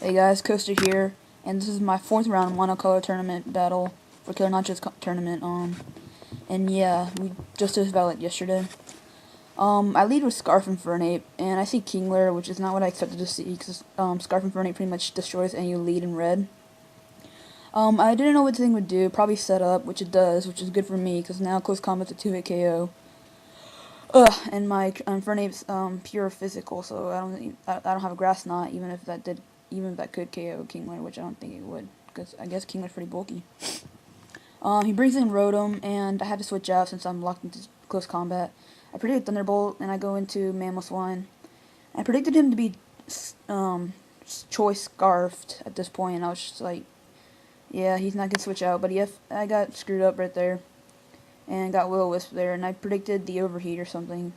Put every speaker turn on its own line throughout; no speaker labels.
Hey guys, Coaster here, and this is my 4th round Monocolor tournament battle for Killer Nachos tournament. And yeah, we just did this battle yesterday. I lead with Scarf and Fernape, and I see Kingler, which is not what I expected to see, because Scarf and Fernape pretty much destroys any lead in red. I didn't know what the thing would do, probably set up, which it does, which is good for me, because now close combat's a 2-hit KO. And my Fernape's pure physical, so I don't have a grass knot, even if that could KO Kingler, which I don't think it would, because I guess Kingler's pretty bulky. He brings in Rotom, and I had to switch out since I'm locked into close combat. I predicted Thunderbolt, and I go into Mammoth Swine. I predicted him to be Choice Scarfed at this point, and I was just like, yeah, he's not going to switch out, but I got screwed up right there, and got Will-O-Wisp there, and I predicted the Overheat or something,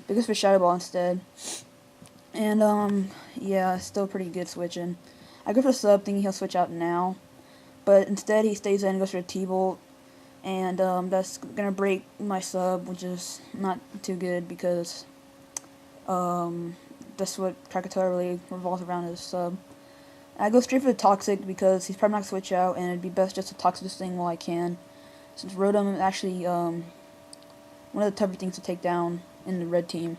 because for Shadow Ball instead. And, yeah, still pretty good switching. I go for the sub, thinking he'll switch out now. But instead, he stays in and goes for a T-Bolt. And, that's gonna break my sub, which is not too good because, that's what Krakatoa really revolves around his sub. I go straight for the Toxic because he's probably not gonna switch out, and it'd be best just to Toxic this thing while I can. Since Rotom is actually, one of the tougher things to take down in the red team.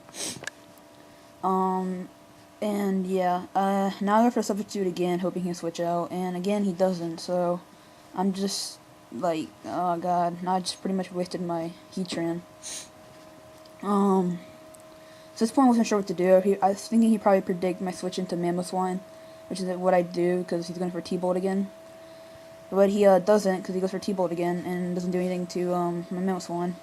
And yeah, now I go for a substitute again, hoping he'll switch out, and again he doesn't, so I'm just like, oh god, now I just pretty much wasted my Heatran. So at this point I wasn't sure what to do. I was thinking he'd probably predict my switch into Mammoth Swine, which is what I do, because he's going for T-Bolt again. But he doesn't, because he goes for T-Bolt again, and doesn't do anything to my Mammoth Swine.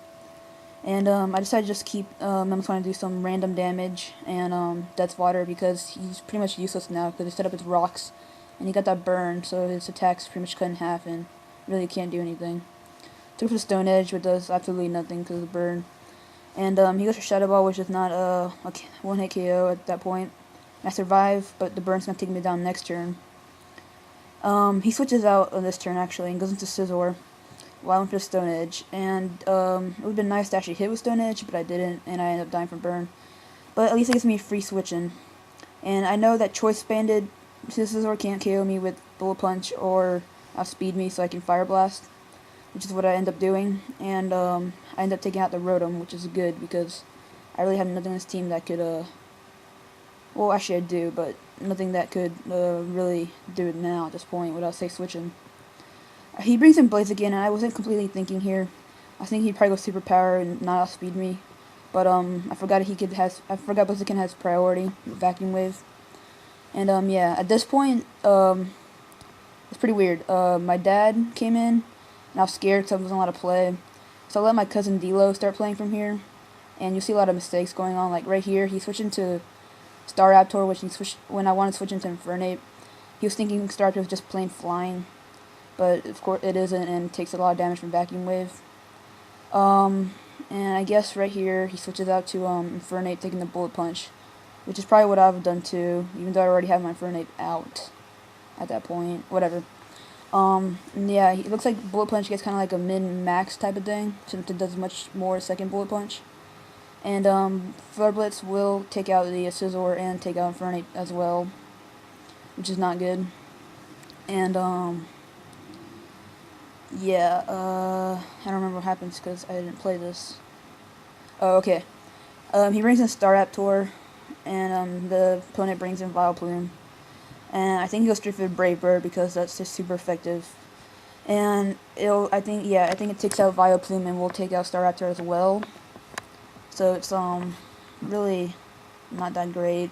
And I decided to just keep Mammoth Swine to do some random damage and Death's Water, because he's pretty much useless now because he set up his rocks and he got that burn, so his attacks pretty much cut in half and really can't do anything. Took for the Stone Edge, but does absolutely nothing because of the burn. And he goes for Shadow Ball, which is not a one-hit KO at that point. I survive, but the burn's gonna take me down next turn. He switches out on this turn actually and goes into Scizor. Well, I went for Stone Edge, and it would have been nice to actually hit with Stone Edge, but I didn't, and I ended up dying from burn. But at least it gives me free switching. And I know that Choice Banded Scizor can't KO me with Bullet Punch or outspeed me, so I can Fire Blast, which is what I end up doing. And I end up taking out the Rotom, which is good, because I really have nothing on this team that could, well, actually I do, but nothing that could really do it now at this point without safe switching. He brings in Blaziken, and I wasn't completely thinking here. I think he'd probably go Superpower and not outspeed me. But I forgot Blaziken has priority, Vacuum Wave. And yeah, at this point, it's pretty weird. My dad came in, and I was scared because I wasn't allowed to play. So I let my cousin Dilo start playing from here. And you'll see a lot of mistakes going on. Like right here, he switched into Staraptor, when I wanted to switch into Infernape. He was thinking Staraptor was just plain flying. But of course it isn't, and takes a lot of damage from Vacuum Wave. And I guess right here he switches out to Infernape, taking the Bullet Punch, which is probably what I would have done too, even though I already have my Infernape out at that point. Whatever. And yeah, it looks like Bullet Punch gets kind of like a min-max type of thing, since it does much more second Bullet Punch. And Flare Blitz will take out the Scizor and take out Infernape as well, which is not good. And yeah, I don't remember what happens because I didn't play this. Oh, okay. He brings in Staraptor, and the opponent brings in Vileplume. And I think he goes straight for the Brave Bird because that's just super effective. And I think it takes out Vileplume and will take out Staraptor as well. So it's really not that great.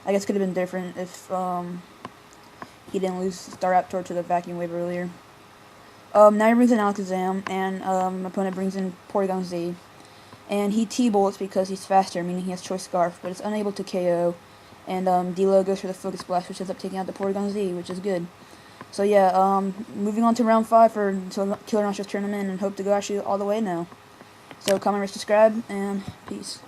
I guess it could have been different if he didn't lose Staraptor to the Vacuum Wave earlier. Now he brings in Alakazam, and my opponent brings in Porygon-Z. And he T-Bolts because he's faster, meaning he has Choice Scarf, but it's unable to KO. And Dilo goes for the Focus Blast, which ends up taking out the Porygon-Z, which is good. So yeah, moving on to round 5 for Killer Nachos tournament, and hope to go actually all the way now. So comment, rate, subscribe, and peace.